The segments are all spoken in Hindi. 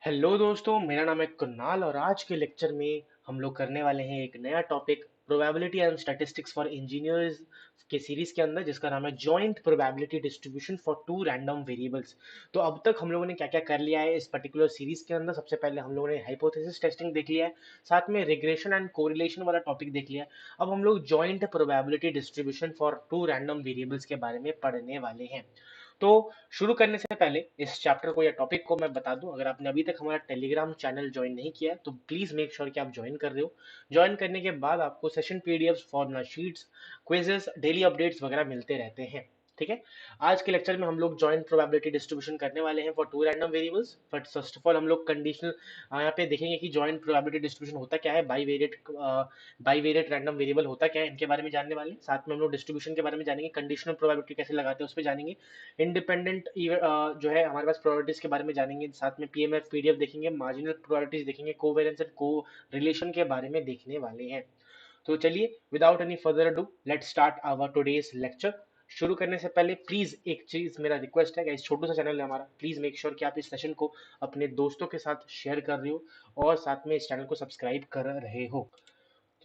हेलो दोस्तों, मेरा नाम है कुणाल और आज के लेक्चर में हम लोग करने वाले हैं एक नया topic probability and statistics for engineers के सीरीज के अंदर, जिसका नाम है joint probability distribution for two random variables. तो अब तक हम लोगों ने क्या क्या कर लिया है इस पर्टिकुलर सीरीज के अंदर। सबसे पहले हम लोगों ने हाइपोथेसिस टेस्टिंग देख लिया है, साथ में रिग्रेशन एंड कोरिलेशन वाला टॉपिक देख लिया है। अब हम लोग joint probability distribution for two random variables के बारे में पढ़ने वाले हैं। तो शुरू करने से पहले इस चैप्टर को या टॉपिक को मैं बता दूं, अगर आपने अभी तक हमारा टेलीग्राम चैनल ज्वाइन नहीं किया है तो प्लीज मेक श्योर कि आप ज्वाइन कर रहे हो। ज्वाइन करने के बाद आपको session PDFs, formula sheets, quizzes, daily updates वगैरह मिलते रहते हैं। ठीक है। आज के लेक्चर में हम लोग जॉइंट प्रोबेबिलिटी डिस्ट्रीब्यूशन करने वाले हैं for two random variables. But first of all हम लोग कंडीशनल यहाँ पे देखेंगे कि जॉइंट प्रोबेबिलिटी डिस्ट्रीब्यूशन होता क्या है, बाईवेरिएट रैंडम वेरिएबल होता क्या है, इनके बारे में जानने वाले हैं। साथ में हम लोग डिस्ट्रीब्यूशन के बारे में जानेंगे, कंडीशनल प्रोबेबिलिटी कैसे लगाते हैं उस पर जानेंगे, इंडिपेंडेंट जो है हमारे पास प्रोबेबिलिटीज के बारे में जानेंगे, साथ में पीएमएफ पीडीएफ देखेंगे, मार्जिनल प्रोबेबिलिटीज देखेंगे, कोवेरिएंस एंड को रिलेशन के बारे में देखने वाले हैं। तो चलिए without any further ado let's start our today's lecture. शुरू करने से पहले प्लीज एक चीज मेरा रिक्वेस्ट है, इस छोटू सा चैनल है हमारा, प्लीज मेक श्योर कि आप इस सेशन को अपने दोस्तों के साथ शेयर कर रहे हो और साथ में इस चैनल को सब्सक्राइब कर रहे हो।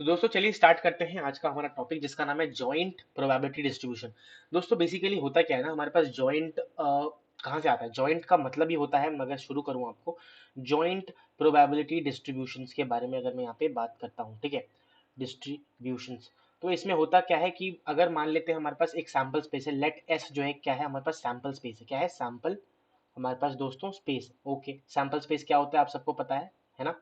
तो दोस्तों चलिए स्टार्ट करते हैं आज का हमारा टॉपिक, जिसका नाम है जॉइंट प्रोबेबिलिटी डिस्ट्रीब्यूशन। दोस्तों बेसिकली होता क्या है ना, हमारे पास जॉइंट कहाँ से आता है, जॉइंट का मतलब ही होता है, मगर शुरू करूँ आपको जॉइंट प्रोबेबिलिटी डिस्ट्रीब्यूशंस के बारे में अगर मैं यहाँ पे बात करता हूँ। ठीक है, डिस्ट्रीब्यूशंस। तो इसमें होता क्या है कि अगर मान लेते हैं हमारे पास एक सैंपल स्पेस है, लेट एस जो है क्या है, हमारे पास सैंपल स्पेस है। क्या है? सैंपल हमारे पास दोस्तों स्पेस। ओके, सैंपल स्पेस क्या होता है आप सबको पता है ना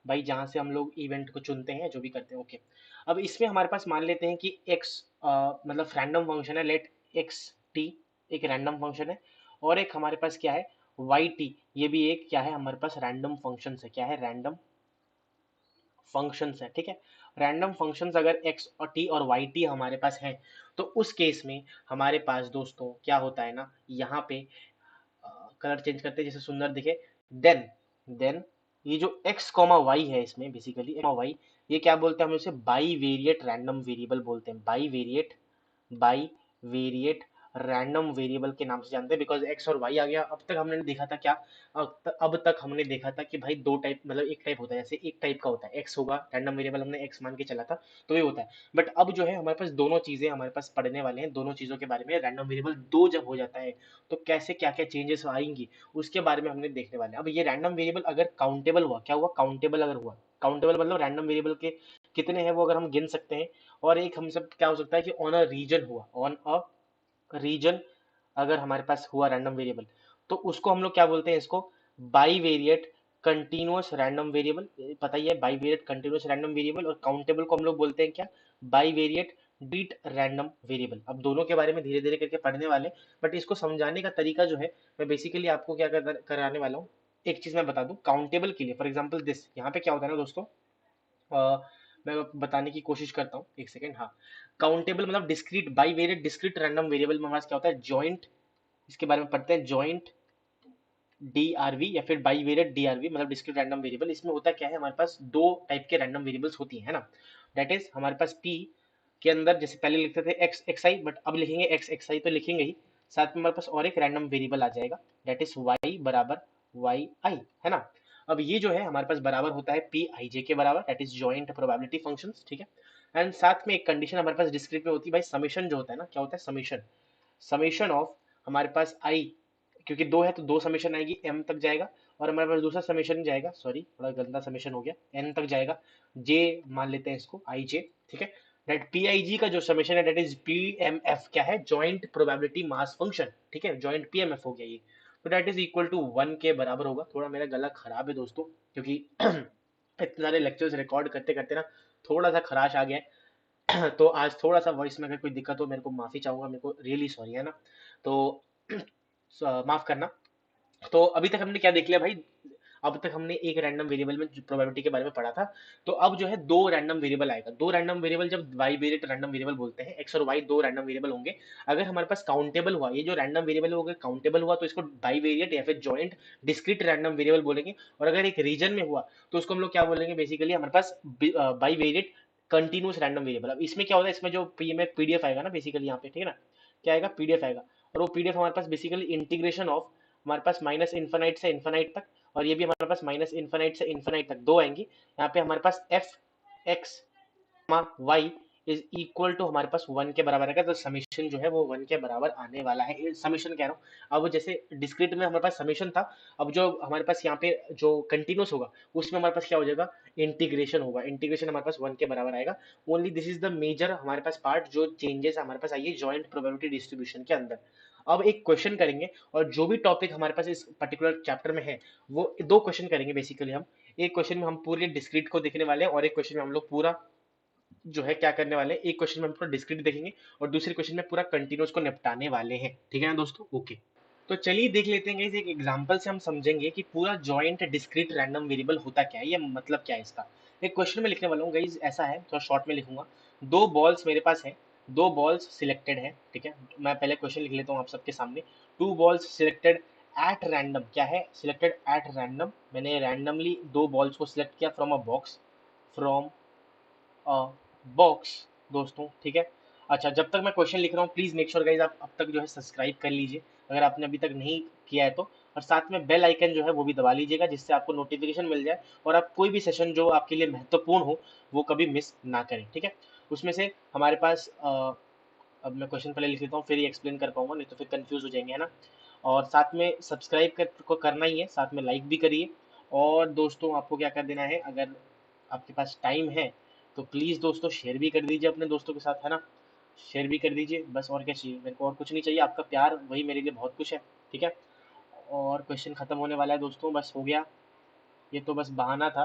भाई, जहां से हम लोग इवेंट को चुनते हैं, जो भी करते हैं। ओके, अब इसमें हमारे पास मान लेते हैं कि x मतलब रैंडम फंक्शन है, लेट एक्स टी एक रैंडम फंक्शन है, और एक हमारे पास क्या है वाई टी, ये भी एक क्या है हमारे पास रैंडम फंक्शन है। क्या है? रैंडम फंक्शंस है। ठीक है, रैंडम फंक्शंस अगर x और t और वाई टी हमारे पास है, तो उस केस में हमारे पास दोस्तों क्या होता है ना, यहाँ पे कलर चेंज करते हैं जैसे सुंदर दिखे। देन देन ये जो x कॉमा वाई है, इसमें बेसिकली वाई, ये क्या बोलते हैं हम इसे, बाई वेरिएट रैंडम वेरिएबल बोलते हैं। बाई वेरिएट रैंडम वेरिएबल के नाम से जानते हैं, बिकॉज एक्स और वाई आ गया। अब तक हमने देखा था क्या, अब तक हमने देखा था कि भाई दो टाइप, मतलब एक टाइप होता है, जैसे एक टाइप का होता है एक्स होगा, रैंडम वेरिएबल हमने एक्स मान के चला था, तो ये होता है। बट अब जो है हमारे पास दोनों चीजें हमारे पास पढ़ने वाले हैं, दोनों चीजों के बारे में। रैंडम वेरिएबल दो जब हो जाता है तो कैसे क्या क्या चेंजेस आएंगी उसके बारे में हमने देखने वाले हैं। अब ये रैंडम वेरिएबल अगर काउंटेबल हुआ, क्या हुआ, काउंटेबल अगर हुआ, काउंटेबल मतलब रैंडम वेरिएबल के कितने हैं वो अगर हम गिन सकते हैं। और एक हम सब क्या हो सकता है कि ऑन अ रीजन हुआ, ऑन अ रीजन अगर हमारे पास हुआ रैंडम वेरिएबल, तो उसको हम लोग क्या बोलते हैं, इसको by variate continuous random variable. पता ही है, by variate continuous random variable, और काउंटेबल को हम लोग बोलते हैं क्या, बाई वेरिएट डिट रैंडम वेरिएबल। अब दोनों के बारे में धीरे धीरे करके पढ़ने वाले, बट इसको समझाने का तरीका जो है, मैं बेसिकली आपको क्या कराने वाला हूँ। एक चीज मैं बता दूं, काउंटेबल के लिए फॉर एग्जांपल दिस, यहाँ पे क्या होता है ना दोस्तों, मैं बताने की कोशिश करता हूँ, एक सेकेंड। हाँ, काउंटेबल मतलब discrete, by variate discrete random variable में हमारे पास क्या होता है, जॉइंट, इसके बारे में पढ़ते हैं, जॉइंट डीआरवी या फिर बाईवेरिएट डीआरवी मतलब डिस्क्रीट रैंडम वेरिएबल। इसमें होता क्या है, हमारे पास दो टाइप के रैंडम वेरिएबल्स होती है ना। दैट इज हमारे पास पी के अंदर जैसे पहले लिखते थे एक्स एक्स आई, बट अब लिखेंगे एक्स एक्स आई तो लिखेंगे ही, साथ में हमारे पास और एक रैंडम वेरिएबल आ जाएगा, दैट इज वाई बराबर वाई आई, है ना। अब ये जो है हमारे पास बराबर होता है पी आई जे के बराबर, that is joint probability functions. ठीक है, एंड साथ में एक कंडीशन हमारे पास डिस्क्रीट में होती है भाई, समेशन जो होता है ना, क्या होता है, समेशन, समेशन ऑफ हमारे पास आई, क्योंकि दो है तो दो समेशन आएगी, एम तक जाएगा, और हमारे पास दूसरा समेशन जाएगा, सॉरी थोड़ा गंदा समेशन हो गया, एन तक जाएगा, जे मान लेते हैं इसको, आई जे। ठीक है, दैट पी आई जी का जो समेशन है that is P M F, क्या है, जॉइंट प्रोबेबिलिटी मास फंक्शन। ठीक है, जॉइंट पी एम एफ हो गया ये, तो दैट इज इक्वल टू 1 के बराबर होगा। थोड़ा मेरा गला खराब है दोस्तों, क्योंकि इतने सारे लेक्चर्स रिकॉर्ड करते करते ना थोड़ा सा खराश आ गया है। तो आज थोड़ा सा वॉइस में अगर कोई दिक्कत हो, मेरे को माफी चाहूंगा, मेरे को रियली सॉरी, है ना। तो माफ करना। तो अभी तक हमने क्या देख लिया भाई, अब तक हमने एक रैंडम वेरिएबल में प्रोबेबिलिटी के बारे में पढ़ा था। तो अब जो है दो रैंडम वेरिएबल आएगा, दो रैंडम वेरिएबल जब वाई वेरिएट रैंडम वेरिएबल बोलते हैं, एक्स और वाई दो रैंडम वेरिएबल होंगे। अगर हमारे पास काउंटेबल हुआ, ये जो रैंडम वेरिएबल है अगर काउंटेबल हुआ तो इसको बाई वेरिएट या फिर जॉइंट डिस्क्रीट रैंडम वेरिएबल बोलेंगे। और अगर एक रीजन में हुआ तो उसको हम लोग क्या बोलेंगे, बेसिकली हमारे पास bivariate continuous random variable. अब इसमें क्या होता है, इसमें जो पीडीएफ आएगा ना बेसिकली यहाँ पे, ठीक है ना, क्या आएगा, पीडीएफ आएगा। और वो पीडीएफ हमारे पास बेसिकली इंटीग्रेशन ऑफ हमारे पास माइनस इन्फानाइट से इन्फानाइट तक, और ये भी हमारे पास माइनस इन्फाइनाइट से इन्फाइनाइट तक दो आएंगी। यहाँ पे हमारे पास f x y is equal to हमारे पास वन के बराबर आएगा, तो समीशन जो है वो वन के बराबर आने वाला है। समीशन कह रहा हूँ, अब जैसे डिस्क्रीट में हमारे पास समीशन था, अब जो हमारे पास यहाँ पे जो कंटिन्यूस होगा उसमें हमारे पास क्या हो जाएगा, इंटीग्रेशन होगा। इंटीग्रेशन हमारे पास वन के बराबर आएगा। Only this is the major हमारे पास पार्ट जो चेंजेस हमारे पास आइए जॉइंट प्रोबेबिलिटी डिस्ट्रीब्यूशन के अंदर। अब एक क्वेश्चन करेंगे, और जो भी टॉपिक हमारे पास इस पर्टिकुलर चैप्टर में है वो दो क्वेश्चन करेंगे बेसिकली हम। एक क्वेश्चन में हम पूरे डिस्क्रीट को देखने वाले हैं, और एक क्वेश्चन में हम लोग पूरा जो है क्या करने वाले हैं, एक क्वेश्चन में हम पूरा डिस्क्रीट देखेंगे और दूसरे क्वेश्चन में पूरा कंटिन्यूस को निपटाने वाले हैं। ठीक है ना दोस्तों, ओके। तो चलिए देख लेते हैं guys, एक एग्जांपल से हम समझेंगे कि पूरा जॉइंट डिस्क्रीट रैंडम वेरिएबल होता क्या है, ये मतलब क्या है इसका। एक क्वेश्चन में लिखने वाला हूँ गाइज, ऐसा है, थोड़ा शॉर्ट में लिखूंगा। दो बॉल्स मेरे पास है, दो बॉल्स सिलेक्टेड है, ठीक है। मैं पहले क्वेश्चन लिख लेता हूँ आप सबके सामने। Two balls selected at random, क्या है, सिलेक्टेड एट रैंडम, मैंने रैंडमली दो बॉल्स को सिलेक्ट किया from a box, from box दोस्तों, ठीक है। अच्छा, जब तक मैं क्वेश्चन लिख रहा हूँ प्लीज मेक श्योर गाइज आप अब तक जो है सब्सक्राइब कर लीजिए अगर आपने अभी तक नहीं किया है तो, और साथ में बेल आइकन जो है वो भी दबा लीजिएगा जिससे आपको नोटिफिकेशन मिल जाए और आप कोई भी सेशन जो आपके लिए महत्वपूर्ण हो वो कभी मिस ना करें, ठीक है। उसमें से हमारे पास अब मैं क्वेश्चन पहले लिख लेता हूँ फिर ही एक्सप्लेन कर पाऊंगा, नहीं तो फिर कंफ्यूज हो जाएंगे, है ना। और साथ में को करना ही है, साथ में लाइक भी करिए। और दोस्तों आपको क्या कर देना है, अगर आपके पास टाइम है तो प्लीज दोस्तों शेयर भी कर दीजिए अपने दोस्तों के साथ, है ना। शेयर भी कर दीजिए, बस और क्या चाहिए मेरे को, और कुछ नहीं चाहिए, आपका प्यार वही मेरे लिए बहुत कुछ है, ठीक है। और क्वेश्चन खत्म होने वाला है दोस्तों, बस हो गया। ये तो बस बहाना था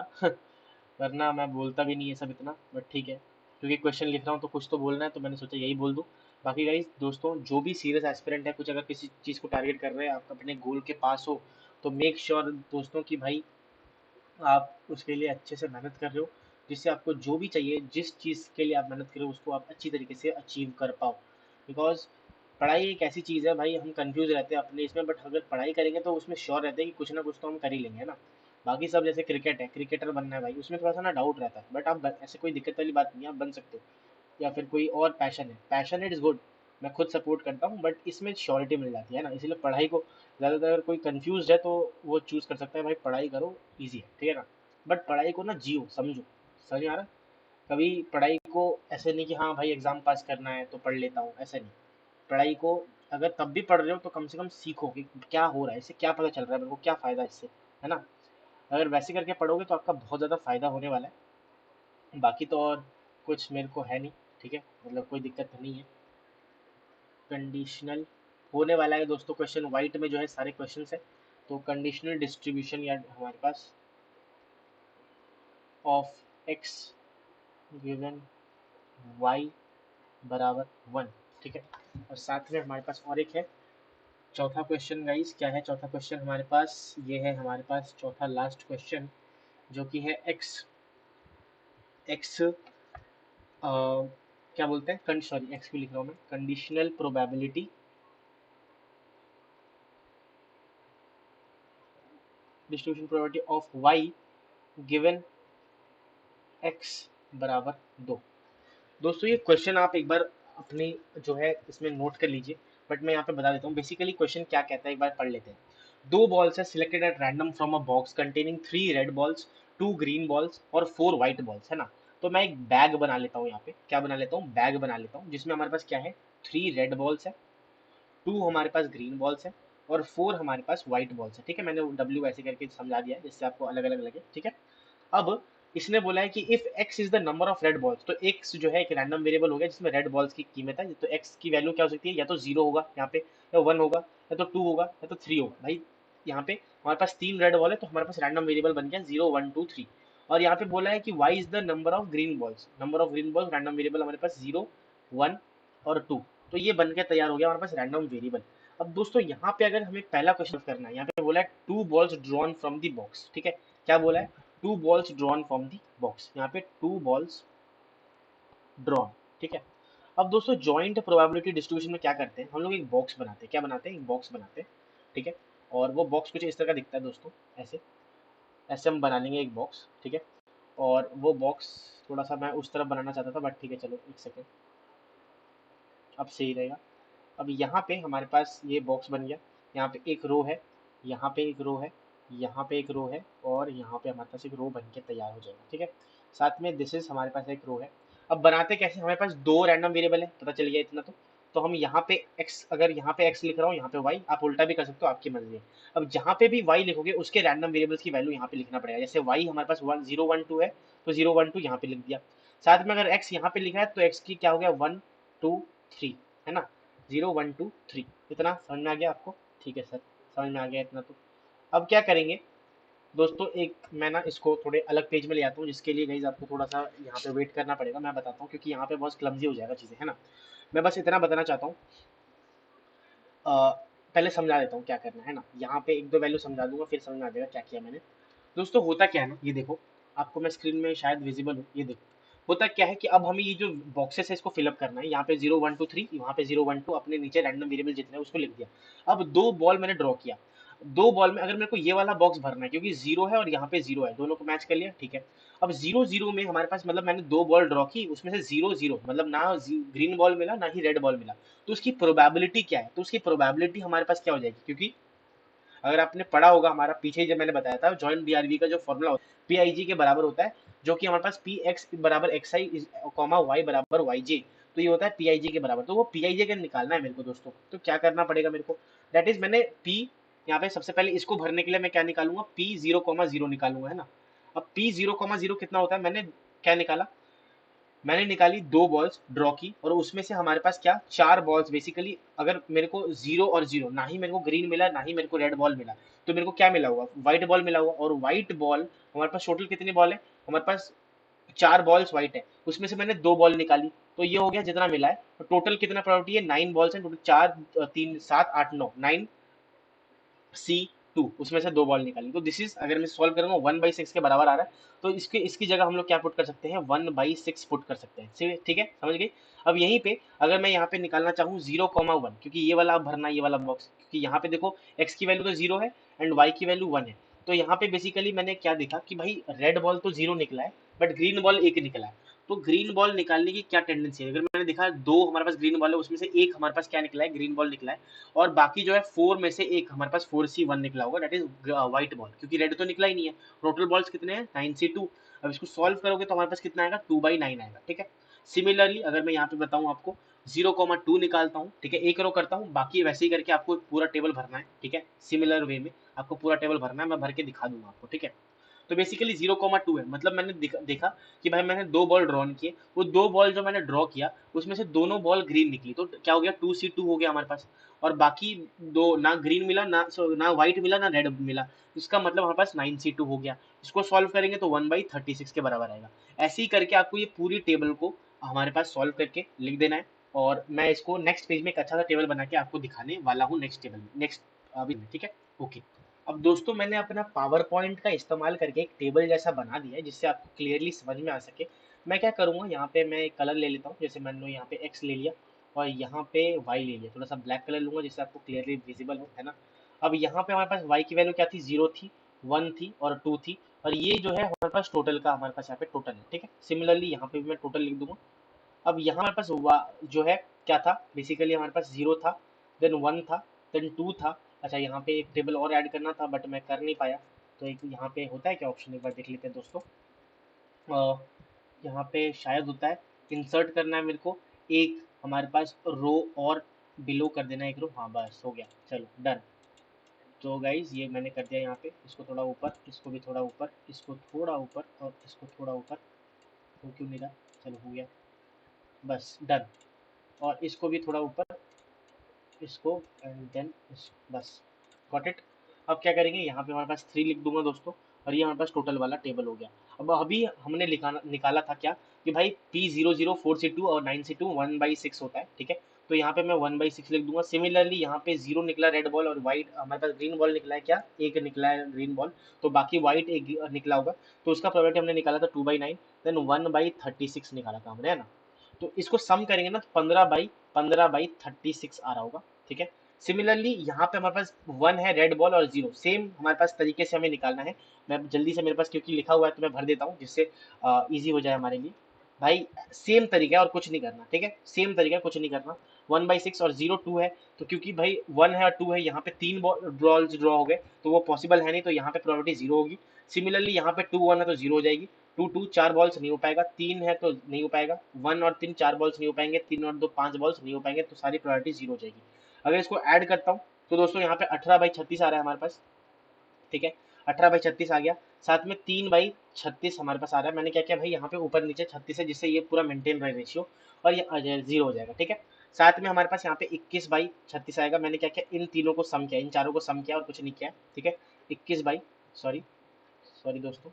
वरना मैं बोलता भी नहीं है सब इतना, बट ठीक है, क्योंकि क्वेश्चन लिख रहा हूँ तो कुछ तो बोलना है, तो मैंने सोचा यही बोल दूँ। बाकी गाइस दोस्तों, जो भी सीरियस एस्पिरेंट है, कुछ अगर किसी चीज़ को टारगेट कर रहे हैं, आप अपने गोल के पास हो, तो मेक श्योर दोस्तों कि भाई आप उसके लिए अच्छे से मेहनत कर रहे हो, जिससे आपको जो भी चाहिए, जिस चीज़ के लिए आप मेहनत कर रहे हो उसको आप अच्छी तरीके से अचीव कर पाओ। बिकॉज पढ़ाई एक ऐसी चीज़ है भाई, हम कंफ्यूज रहते हैं अपने इसमें, बट अगर पढ़ाई करेंगे तो उसमें श्योर रहते हैं कि कुछ ना कुछ तो हम कर ही लेंगे, है ना। बाकी सब जैसे क्रिकेट है, क्रिकेटर बनना है भाई, उसमें थोड़ा सा ना डाउट रहता है, बट आप ऐसे कोई दिक्कत वाली बात नहीं है, आप बन सकते हो। या फिर कोई और पैशन है, पैशन इट इज़ गुड, मैं खुद सपोर्ट करता हूँ, बट इसमें श्योरिटी मिल जाती है ना, इसलिए पढ़ाई को ज़्यादातर अगर कोई कंफ्यूज है तो वो चूज़ कर सकता है, भाई पढ़ाई करो, ईजी है, ठीक है ना। बट पढ़ाई को ना जियो, समझो, समझ में आ रहा। कभी पढ़ाई को ऐसे नहीं कि हाँ भाई एग्जाम पास करना है तो पढ़ लेता हूँ, ऐसे नहीं। पढ़ाई को अगर तब भी पढ़ रहे हो तो कम से कम सीखो कि क्या हो रहा है, इससे क्या पता चल रहा है मेरे को, क्या फ़ायदा इससे, है ना। अगर वैसे करके पढ़ोगे तो आपका बहुत ज़्यादा फायदा होने वाला है। बाकी तो और कुछ मेरे को है नहीं, ठीक है, मतलब कोई दिक्कत नहीं है। कंडीशनल होने वाला है दोस्तों, क्वेश्चन वाइट में जो है सारे क्वेश्चंस है। तो कंडीशनल डिस्ट्रीब्यूशन या हमारे पास ऑफ एक्स गिवन वाई बराबर वन, ठीक है। और साथ में हमारे पास और एक है चौथा क्वेश्चन गाइस, क्या है चौथा क्वेश्चन हमारे पास, ये है हमारे पास चौथा लास्ट क्वेश्चन, जो कि है एक्स एक्स क्या बोलते हैं, सॉरी एक्स क्यों लिख रहा हूँ मैं, conditional probability distribution probability of Y given X बराबर दो। दोस्तों ये क्वेश्चन आप एक बार अपनी जो है इसमें नोट कर लीजिए, बट मैं यहाँ पे बता देता हूँ बेसिकली क्वेश्चन क्या कहता है, एक बार पढ़ लेते हैं। दो बॉल्स है selected at random from a box containing three red balls, two green balls और फोर व्हाइट बॉल्स, है ना। तो मैं एक बैग बना लेता हूँ, यहाँ पे क्या बना लेता हूँ, बैग बना लेता हूँ, जिसमें हमारे पास क्या है, थ्री रेड बॉल्स है, टू हमारे पास ग्रीन बॉल्स है और फोर हमारे पास व्हाइट बॉल्स है, ठीक है। मैंने डब्ल्यू ऐसे करके समझा दिया है जिससे आपको अलग अलग लगे, ठीक है। अब इसने बोला है कि if x is the number of red balls, तो x जो है एक रैंडम वेरिएबल हो गया जिसमें रेड बॉल्स की कीमत है, तो x की वैल्यू क्या हो सकती है, या तो जीरो होगा यहाँ पे, या वन होगा, या तो टू होगा, या तो थ्री होगा। भाई यहाँ पे हमारे पास तीन रेड बॉल है तो हमारे पास रैंडम वेरिएबल बन गया जीरो वन टू थ्री। और यहाँ पे बोला है कि y is the number of green balls, number of green balls random variable हमारे पास जीरो वन और टू। तो ये बन के तैयार हो गया हमारे पास रैंडम वेरिएबल। अब दोस्तों यहाँ पे अगर हमें पहला क्वेश्चन करना है, यहाँ पे बोला है two balls drawn from the box, ठीक है। क्या बोला है, two balls drawn from the box, यहाँ पे टू बॉल्स ड्रॉन, ठीक है। अब दोस्तों जॉइंट प्रोबेबिलिटी डिस्ट्रीब्यूशन में क्या करते हैं हम लोग, एक बॉक्स बनाते हैं, क्या बनाते हैं, एक बॉक्स बनाते हैं, ठीक है। और वो बॉक्स कुछ इस तरह का दिखता है दोस्तों, ऐसे ऐसे हम बना लेंगे एक बॉक्स, ठीक है। और वो बॉक्स थोड़ा सा मैं उस तरफ बनाना चाहता था, बट ठीक है चलो एक सेकेंड, अब सही रहेगा। अब यहाँ पे हमारे पास ये बॉक्स बन गया, यहाँ पे एक रो है, यहाँ पे एक रो है, यहाँ पे एक रो है और यहाँ पे हमारे पास एक रो बन के तैयार हो जाएगा, ठीक है। साथ में दिस इज हमारे पास एक रो है। अब बनाते कैसे, हमारे पास दो रैंडम वेरिएबल है, पता चल गया इतना तो हम यहाँ पे x, अगर यहाँ पे x लिख रहा हूँ यहाँ पे y, आप उल्टा भी कर सकते हो, आपकी मर्जी है। अब जहाँ पे भी y लिखोगे उसके रैंडम वेरिएबल्स की वैल्यू यहाँ पे लिखना पड़ेगा। जैसे y हमारे पास 0 1 2 है तो 0 1 2 यहाँ पे लिख दिया। साथ में अगर x यहाँ पे लिखा है तो x की क्या हो गया 1 2 3, है ना, 0 1 2 3। इतना समझ में आ गया आपको? ठीक है सर, समझ में आ गया इतना तो। अब क्या करेंगे दोस्तों, एक मैं ना इसको थोड़े अलग पेज में ले आता हूँ, जिसके लिए गाइज आपको थोड़ा सा यहाँ पे वेट करना पड़ेगा, मैं बताता हूँ, क्योंकि यहाँ पे बहुत क्लमजी हो जाएगा चीज़ें, है ना। मैं बस इतना बताना चाहता हूँ, पहले समझा देता हूँ क्या करना है ना। यहाँ पे एक दो वैल्यू समझा दूंगा, फिर समझ में आ जाएगा क्या किया मैंने। दोस्तों होता क्या है ना, ये देखो, आपको मैं स्क्रीन में शायद विजिबल हूँ, ये देखो। होता क्या है कि अब हमें ये जो बॉक्सेस है इसको फिलअप करना है। यहाँ पे 0 1 2 3, वहाँ पे 0 1 2, अपने नीचे रैंडम वेरिएबल जितने हैं उसको लिख दिया। अब दो बॉल मैंने ड्रॉ किया। दो बॉल में अगर मेरे को ये वाला बॉक्स भरना है, क्योंकि जीरो है और यहाँ पे जीरो है, दोनों को मैच कर लिया, ठीक है। अब 0 0 में हमारे पास, मतलब मैंने दो बॉल ड्रॉ की, उसमें से 0 0, मतलब ना ग्रीन बॉल मिला ना ही रेड बॉल मिला। तो उसकी प्रोबेबिलिटी क्या है, तो उसकी प्रोबेबिलिटी हमारे पास क्या हो जाएगी, क्योंकि अगर आपने पढ़ा होगा हमारा पीछे जब मैंने बताया था जॉइंट बीआरबी का जो फॉर्मूला होता है पीआईजी के बराबर होता है, जो कि हमारे पास पी एक्स बराबर एक्स आई कॉमा वाई बराबर वाई जे। तो ये होता है पीआईजी के बराबर, तो वो पीआईजे का निकालना है मेरे को दोस्तों। तो क्या करना पड़ेगा मेरे को, दैट इज मैंने पी, यहाँ पे सबसे पहले इसको भरने के लिए मैं क्या निकालूंगा, P 0 0 निकालूंगा, है ना। अब P 0 0 कितना होता है, मैंने क्या निकाला, मैंने निकाली दो बॉल्स ड्रॉ की, और उसमें से हमारे पास क्या चार बॉल्स बेसिकली, अगर मेरे को जीरो और जीरो, ना ही मेरे को ग्रीन मिला ना ही मेरे को रेड बॉल मिला, तो मेरे को क्या मिला होगा, व्हाइट बॉल मिला होगा। और व्हाइट बॉल हमारे पास टोटल कितनी बॉल है, हमारे पास चार बॉल्स व्हाइट है, उसमें से मैंने दो बॉल निकाली, तो ये हो गया जितना मिला है। तो टोटल कितना प्रोबेबिलिटी है, 9 बॉल्स है टोटल, 4 3 7 8 9, 9 C 2, उसमें से दो बॉल निकाली। तो दिस इज, अगर मैं सॉल्व करूंगा 1/6 के बराबर आ रहा है, तो इसकी जगह हम लोग क्या पुट कर सकते हैं, 1/6 पुट कर सकते हैं, ठीक है, समझ गई। अब यहीं पे अगर मैं यहाँ पे निकालना चाहूँ 0 1, क्योंकि ये वाला भरना, ये वाला बॉक्स, क्योंकि यहाँ पे देखो x की वैल्यू तो जीरो है एंड y की वैल्यू 1 है। तो यहाँ पे बेसिकली मैंने क्या देखा कि भाई रेड बॉल तो जीरो निकला है, बट ग्रीन बॉल एक निकला है। तो ग्रीन बॉल निकालने की क्या टेंडेंसी है, अगर मैंने देखा दो हमारे पास ग्रीन बॉल है, उसमें से एक हमारे पास क्या निकला है, ग्रीन बॉल निकला है, और बाकी जो है फोर में से एक हमारे पास 4C1 निकला होगा, दैट इज व्हाइट बॉल, क्योंकि रेड तो निकला ही नहीं है। टोटल बॉल्स कितने हैं, 9C2। अब इसको सॉल्व करोगे तो हमारे पास कितना आएगा, 2/9 आएगा, ठीक है। सिमिलरली अगर मैं यहाँ पे बताऊँ आपको 0 2 निकालता हूँ, ठीक है, एक रो करता हूँ, बाकी वैसे ही करके आपको पूरा टेबल भरना है, ठीक है। सिमिलर वे में आपको पूरा टेबल भरना है, मैं भर के दिखा दूंगा आपको, ठीक है। तो बेसिकली 0 2 है, मतलब मैंने देखा कि भाई मैंने दो बॉल ड्रॉ किए, वो दो बॉल जो मैंने ड्रॉ किया उसमें से दोनों बॉल ग्रीन निकली, तो क्या हो गया 2C2 हो गया हमारे पास। और बाकी दो ना ग्रीन मिला ना व्हाइट मिला ना रेड मिला, इसका मतलब हमारे पास 9C2 हो गया। इसको सॉल्व करेंगे तो 1/36 के बराबर आएगा। ऐसे ही करके आपको ये पूरी टेबल को हमारे पास सॉल्व करके लिख देना है, और मैं इसको नेक्स्ट पेज में एक अच्छा सा टेबल बना के आपको दिखाने वाला हूँ, नेक्स्ट टेबल में, नेक्स्ट अभी, ठीक है, ओके। अब दोस्तों मैंने अपना पावर पॉइंट का इस्तेमाल करके एक टेबल जैसा बना दिया है, जिससे आपको क्लियरली समझ में आ सके। मैं क्या करूँगा, यहाँ पे मैं एक कलर ले लेता हूँ, जैसे मान लो यहाँ पे एक्स ले लिया और यहाँ पे वाई ले लिया, थोड़ा सा ब्लैक कलर लूंगा जिससे आपको क्लियरली विजिबल हो, है ना। अब यहाँ पे हमारे पास वाई की वैल्यू क्या थी, जीरो थी, वन थी और टू थी, और ये जो है हमारे पास टोटल का, हमारे पास यहाँ पे टोटल है, ठीक है। सिमिलरली यहाँ पे भी मैं टोटल लिख दूंगा। अब यहाँ हमारे पास जो है क्या था, बेसिकली हमारे पास जीरो था, देन वन था, देन टू था। अच्छा यहाँ पे एक टेबल और ऐड करना था बट मैं कर नहीं पाया, तो एक यहाँ पे होता है क्या ऑप्शन, एक बार देख लेते हैं दोस्तों। यहाँ पे शायद होता है इंसर्ट करना है मेरे को, एक हमारे पास रो और बिलो कर देना है एक रो, हाँ बस हो गया, चलो डन। तो गाइज ये मैंने कर दिया, यहाँ पे इसको थोड़ा ऊपर, इसको भी थोड़ा ऊपर, इसको थोड़ा ऊपर और इसको थोड़ा ऊपर, हो क्यों नहीं रहा, चलो हो गया, बस डन। और इसको भी थोड़ा ऊपर, इसको एंड देन बस, गॉट इट। अब क्या करेंगे, यहाँ पे हमारे पास थ्री लिख दूंगा दोस्तों, और ये हमारे पास टोटल वाला टेबल हो गया। अब अभी हमने निकाला था क्या, कि भाई P 0 0 4C2 और 9C2 1/6 होता है, ठीक है। तो यहाँ पे मैं 1/6 लिख दूंगा। सिमिलरली यहाँ पे जीरो निकला रेड बॉल, और व्हाइट हमारे पास ग्रीन बॉल निकला है, क्या एक निकला है ग्रीन बॉल, तो बाकी व्हाइट एक निकला होगा। तो उसका प्रोबेबिलिटी हमने निकाला था 2/9, देन 1/36 निकाला था हमने, है ना। तो इसको सम करेंगे ना तो 15/36 आ रहा होगा, ठीक है। सिमिलरली यहाँ पे हमारे पास वन है रेड बॉल और जीरो, सेम हमारे पास तरीके से हमें निकालना है। मैं जल्दी से, मेरे पास क्योंकि लिखा हुआ है तो मैं भर देता हूँ जिससे इजी हो जाए हमारे लिए। भाई सेम तरीका है और कुछ नहीं करना, ठीक है, सेम तरीका है, कुछ नहीं करना। 1/6 और 0 2 है, तो क्योंकि भाई 1 है और 2 है, यहाँ पे 3 बॉल्स ड्रॉ हो गए, तो वो पॉसिबल है नहीं, तो यहाँ पे प्रोबेबिलिटी 0 होगी। सिमिलरली यहाँ पे 2 1 है तो 0 हो जाएगी। 2 2 4 बॉल्स नहीं हो पाएगा, 3 है तो नहीं हो पाएगा, 1 और 3 4 बॉल्स नहीं हो पाएंगे, 3 और 2 5 बॉल्स नहीं हो पाएंगे, तो सारी प्रोबेबिलिटी 0 हो जाएगी। अगर इसको ऐड करता हूँ तो दोस्तों यहाँ पे 18/36 आ रहा है हमारे पास, ठीक है, 18/36 आ गया। साथ में 3/36 हमारे पास आ रहा है। मैंने क्या किया भाई, यहाँ पे ऊपर नीचे 36 है, जिससे ये पूरा मेंटेन रहे रेशियो, और ये 0 हो जाएगा, ठीक है। साथ में हमारे पास यहाँ पे 21/36 आएगा। मैंने क्या किया, इन तीनों को सम किया, इन चारों को सम किया और कुछ नहीं किया, ठीक है। 21 बाई सॉरी सॉरी दोस्तों,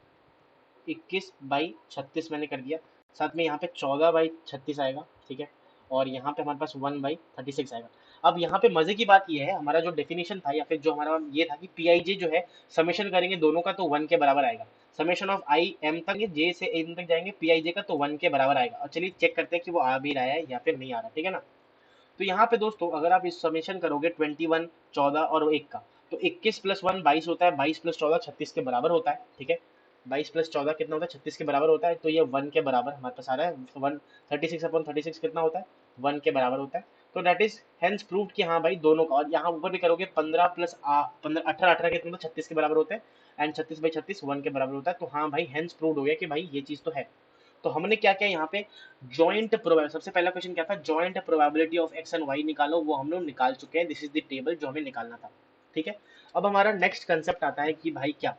21/36 मैंने कर दिया। साथ में यहाँ पे 14/36 आएगा, ठीक है, और यहाँ पे हमारे पास 1/36 आएगा। अब यहाँ पे मजे की बात ये है, हमारा जो डेफिनेशन था या फिर जो हमारा ये था कि पी आई जे जो है, समेशन करेंगे दोनों का तो 1 के बराबर आएगा। समेशन ऑफ आई एम तक, जे से एम तक जाएंगे पी आई जे का, तो 1 के बराबर आएगा। और चलिए चेक करते हैं कि वो आ भी रहा है या फिर नहीं आ रहा, ठीक है ना। तो यहाँ पे दोस्तों अगर आप इस समेशन करोगे 21 14 और 1 का, तो 21 + 1 22 होता है, 22 + 14 36 के बराबर होता है, ठीक है। 22 + 14 कितना होता है, 36 के बराबर होता है, तो ये 1 के बराबर हमारे पास आ रहा है। 1 36/36 कितना होता है, 1 के बराबर होता है। तो दैट इज हेंस प्रूव्ड कि हाँ भाई दोनों का, और यहाँ ऊपर भी करोगे 15 + 18 18 कितना होता है, 36 के बराबर होता है, एंड 36/36 1 के बराबर होता है। तो हाँ भाई हेंस प्रूव्ड हो गया कि भाई ये चीज तो है। तो हमने क्या किया यहाँ पे, जॉइंट प्रोबेबिलिटी, सबसे पहला क्वेश्चन क्या था, joint probability of x and Y निकालो, वो हम लोग निकाल चुके हैं। दिस इज द टेबल जो हमें निकालना था, ठीक है। अब हमारा नेक्स्ट कंसेप्ट आता है कि भाई क्या,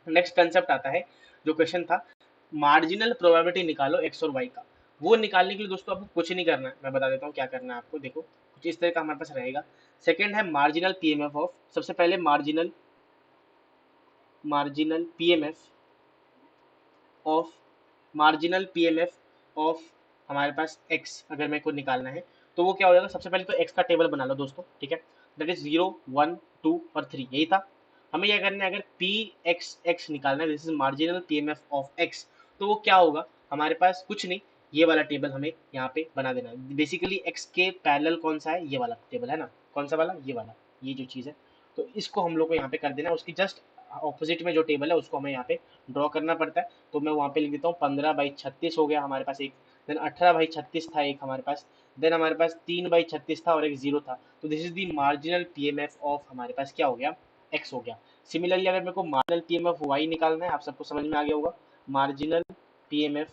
नेक्स्ट कंसेप्ट आता है, जो क्वेश्चन था, मार्जिनल प्रोबेबिलिटी निकालो एक्स और वाई का। वो निकालने के लिए दोस्तों आपको कुछ नहीं करना है, मैं बता देता हूँ क्या करना है आपको। देखो कुछ इस तरह का हमारे पास रहेगा। सेकंड है मार्जिनल पीएमएफ ऑफ, सबसे पहले marginal marginal PMF of marginal PMF of हमारे पास एक्स अगर मेरे को निकालना है, तो वो क्या हो जाएगा, सबसे पहले तो एक्स का टेबल बना लो दोस्तों, ठीक है। दैट इज 0 1 2 और 3, यही था। हमें क्या करना है, अगर पी एक्स एक्स निकालना है, this is marginal PMF of x, तो वो क्या होगा हमारे पास, कुछ नहीं, ये वाला टेबल हमें यहाँ पे बना देना है। बेसिकली एक्स के पैरेलल कौन सा है, ये वाला टेबल है ना, कौन सा वाला, ये वाला, ये जो चीज़ है। तो इसको हम लोग को यहाँ पे कर देना है, उसकी जस्ट ऑपोजिट में जो टेबल है उसको हमें यहाँ पे ड्रॉ करना पड़ता है। तो मैं वहाँ पे लिख देता हूँ 15/36 हो गया हमारे पास एक, देन 18/36 था एक हमारे पास, देन हमारे पास 3/36 था और एक 0 था। तो this is the marginal PMF of हमारे पास क्या हो गया, एक्स हो गया। सिमिलरली अगर मेरे को मार्जिनल पीएमएफ वाई निकालना है, आप सबको समझ में आ गया होगा, मार्जिनल पीएमएफ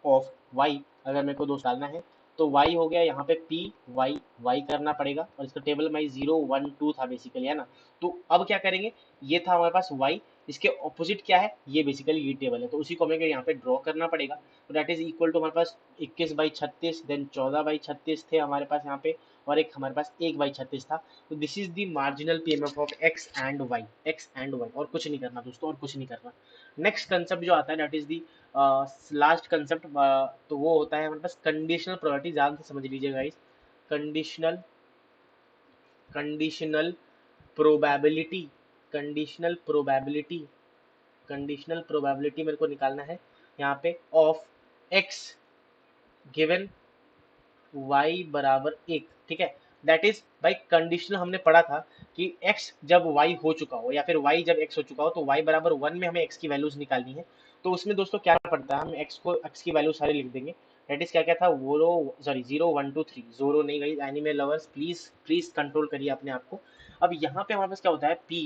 ऑफ वाई अगर मेरे को दोस्त डालना है, तो वाई हो गया यहाँ पे पी वाई वाई करना पड़ेगा, और इसका टेबल में 0 1 2 था बेसिकली, है ना। तो अब क्या करेंगे, ये था हमारे पास वाई, इसके ऑपोजिट क्या है, ये बेसिकली ये टेबल है, तो उसी को हमें यहाँ पे ड्रॉ करना पड़ेगा। तो दैट इज इक्वल टू हमारे पास 21/36, देन 14/36 थे हमारे पास यहाँ पे, और एक हमारे पास 1/36 था। तो this is the marginal PMF of x and Y, X and Y, और कुछ नहीं करना दोस्तों, और कुछ नहीं करना। नेक्स्ट कंसेप्ट जो आता है that is the last concept, तो वो होता है हमारे पास कंडीशनल प्रोबेबिलिटी, ध्यान से समझ लीजिएगा guys. Conditional conditional probability conditional probability conditional probability मेरे को निकालना है यहाँ पे, ऑफ एक्स गिवन y बराबर 1, ठीक है। दैट इज भाई कंडीशनल हमने पढ़ा था कि x जब y हो चुका हो या फिर y जब x हो चुका हो, तो y बराबर 1 में हमें x की वैल्यूज निकालनी है। तो उसमें दोस्तों क्या पड़ता है, हम x की वैल्यू सारी लिख देंगे। दैट इज क्या क्या था, वो सॉरी 0 1 2 3, जोरो नहीं गई, anime lovers please please control करिए अपने आप को। अब यहाँ पे हमारे पास क्या होता है, p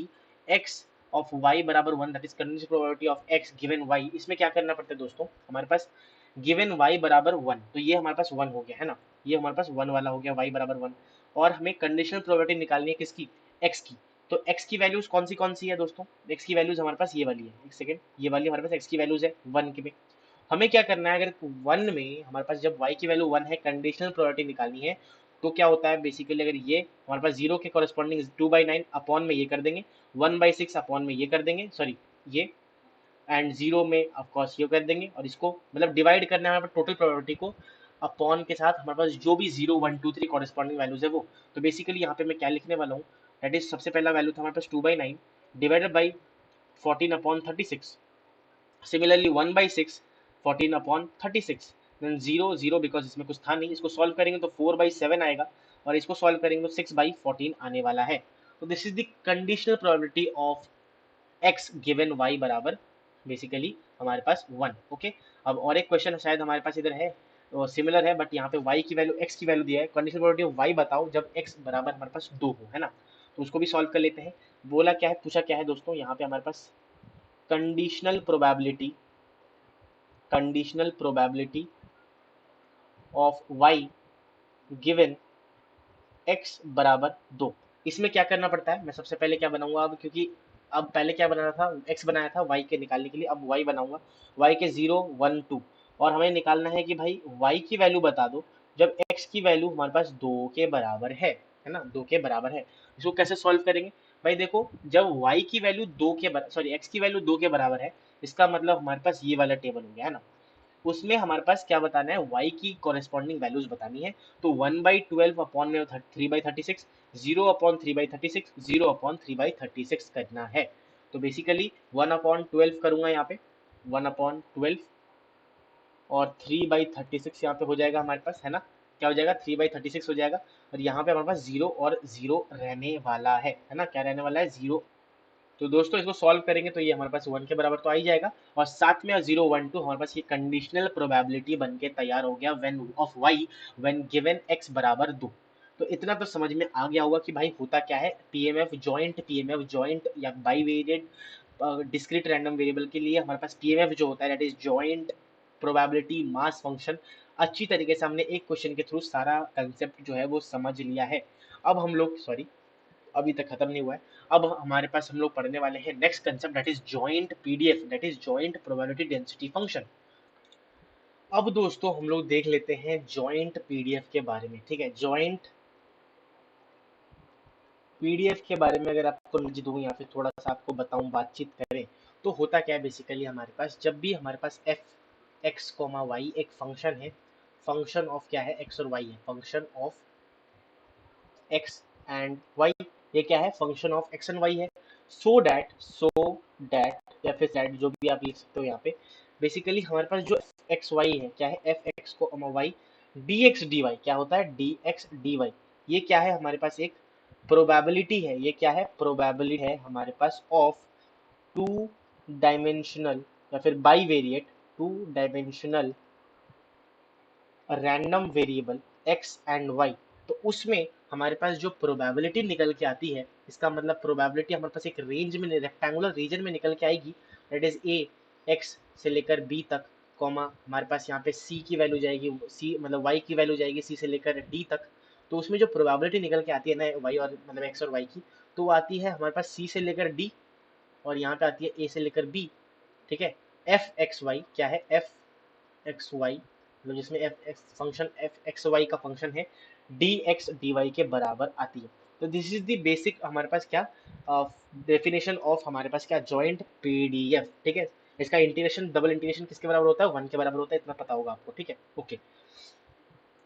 x ऑफ y बराबर 1, that is conditional probability of x given y। इसमें क्या करना पड़ता है दोस्तों, हमारे पास गिवन y बराबर 1, तो ये हमारे पास 1 हो गया है ना, ये हमारे पास 1 वाला हो गया, y बराबर 1। और हमें कंडीशनल प्रोबेबिलिटी निकालनी है किसकी, x की। तो x की वैल्यूज कौन सी है दोस्तों, x की वैल्यूज हमारे पास ये वाली है, एक सेकंड, ये वाली हमारे पास x की वैल्यूज है 1 के में। हमें क्या करना है, अगर 1 में हमारे पास जब y की वैल्यू 1 है, कंडीशनल प्रोबेबिलिटी निकालनी है, तो क्या होता है बेसिकली, अगर ये हमारे पास 0 के कॉरेस्पॉन्डिंग 2/9 अपॉन में ये कर देंगे, 1/6 अपॉन में ये कर देंगे, सॉरी ये, एंड 0 में ऑफकोर्स ये कर देंगे, और इसको मतलब डिवाइड करना है हमारे पास टोटल प्रोबेबिलिटी को अपॉन के साथ हमारे पास जो भी 0 1 2 3 कॉरेस्पॉन्डिंग वैल्यूज है वो। तो बेसिकली यहाँ पे मैं क्या लिखने वाला हूँ, दैट इज सबसे पहला वैल्यू था हमारे पास 2/9 divided by 14/36, similarly 1/6 14/36, then 0 0 because इसमें कुछ था नहीं, इसको सॉल्व करेंगे तो 4/7 आएगा, और इसको सॉल्व करेंगे तो 6/14 आने वाला है। तो this is the conditional probability of x given y बराबर बेसिकली हमारे पास 1। ओके, अब और एक क्वेश्चन शायद हमारे पास इधर है, सिमिलर है, बट यहाँ पे y की वैल्यू x की वैल्यू दिया है, कंडीशनल प्रोबेबिलिटी ऑफ y बताओ जब x बराबर हमारे पास 2 हो, है ना। तो उसको भी सॉल्व कर लेते हैं। बोला क्या है, पूछा क्या है दोस्तों, यहाँ पे हमारे पास conditional probability of y given x बराबर 2। इसमें क्या करना पड़ता है, मैं सबसे पहले क्या बनाऊंगा अब, क्योंकि अब पहले क्या बनाना था, x बनाया था y के निकालने के लिए, अब y बनाऊंगा, y के 0 1 2, और हमें निकालना है कि भाई y की वैल्यू बता दो जब x की वैल्यू हमारे पास 2 के बराबर है ना, 2 के बराबर है। इसको कैसे सॉल्व करेंगे भाई, देखो जब y की वैल्यू 2 के सॉरी x की वैल्यू 2 के बराबर है, इसका मतलब हमारे पास ये वाला टेबल हो गया, है ना। उसमें हमारे पास क्या बताना है, y की कॉरेस्पॉन्डिंग वैल्यूज बतानी है। तो 1/12 अपॉन में 3/36, 0/3/36, 0/3/36 करना है। तो बेसिकली 1/12 करूंगा यहाँ पे, 1/12, और 3/36 यहाँ पे हो जाएगा हमारे पास, है ना। क्या हो जाएगा, 3/36 हो जाएगा, और यहाँ पे हमारे पास 0 और 0 रहने वाला है ना, क्या रहने वाला है, 0। तो दोस्तों इसको सॉल्व करेंगे तो ये हमारे पास 1 के बराबर तो आ ही जाएगा, और साथ में 0 1 2 हमारे पास ये कंडीशनल प्रोबेबिलिटी बन के तैयार हो गया when of Y when given x बराबर 2। तो इतना तो समझ में आ गया होगा कि भाई होता क्या है, पीएमएफ जॉइंट या बाईवेरिएट डिस्क्रीट रैंडम वेरिएबल के लिए हमारे पास पीएमएफ जो होता है that is joint probability mass function. अच्छी तरीके से हमने एक क्वेश्चन के थ्रू सारा कंसेप्ट जो है वो समझ लिया है। अब हम लोग सॉरी अभी तक खत्म नहीं हुआ है, अब हमारे पास हम लोग पढ़ने वाले हैं next concept that is joint PDF, that is joint probability density function. अब दोस्तों हम लोग देख लेते हैं जॉइंट पीडीएफ के बारे में, ठीक है। जॉइंट पीडीएफ के बारे में अगर आपको नॉलेज दूं या फिर थोड़ा सा आपको बताऊं, बातचीत करें, तो होता क्या है बेसिकली, हमारे पास जब भी हमारे पास एफ एक्स कोमा वाई एक फंक्शन है, फंक्शन ऑफ क्या है, एक्स और वाई है, function of x and y, ये क्या है, function of x and y है। सो दैट या फिर दैट जो भी आप लिख सकते हो यहाँ पे, बेसिकली हमारे पास जो एक्स वाई है क्या है, एफ एक्स को Y D x D Y क्या होता है, डी एक्स डी वाई, ये क्या है हमारे पास एक प्रोबेबिलिटी है, ये क्या है, प्रोबेबिलिटी है हमारे पास ऑफ टू डायमेंशनल या फिर bivariate two dimensional random variable X and Y. तो उसमें हमारे पास जो प्रोबेबिलिटी निकल के आती है, इसका मतलब प्रोबेबिलिटी हमारे पास एक रेंज में, रेक्टेंगुलर रीजन में निकल के आएगी, दैट इज ए एक्स से लेकर बी तक, कॉमा हमारे पास यहाँ पे सी की वैल्यू जाएगी, सी मतलब वाई की वैल्यू जाएगी सी से लेकर डी तक। तो उसमें जो प्रोबेबिलिटी निकल के आती है ना वाई और मतलब एक्स और वाई की, तो वो आती है हमारे पास सी से लेकर डी, और यहाँ पे आती है ए से लेकर बी, ठीक है। एफ एक्स वाई क्या है, एफ एक्स वाई मतलब जिसमें F X function F x Y का फंक्शन है, डी एक्स डी वाई के बराबर आती है। तो दिस इज द बेसिक हमारे पास क्या डेफिनेशन ऑफ हमारे पास क्या जॉइंट पीडीएफ, ठीक है। इसका इंटीग्रेशन डबल इंटीग्रेशन किसके बराबर होता है, 1 के बराबर होता है, इतना पता होगा आपको, ठीक है। ओके,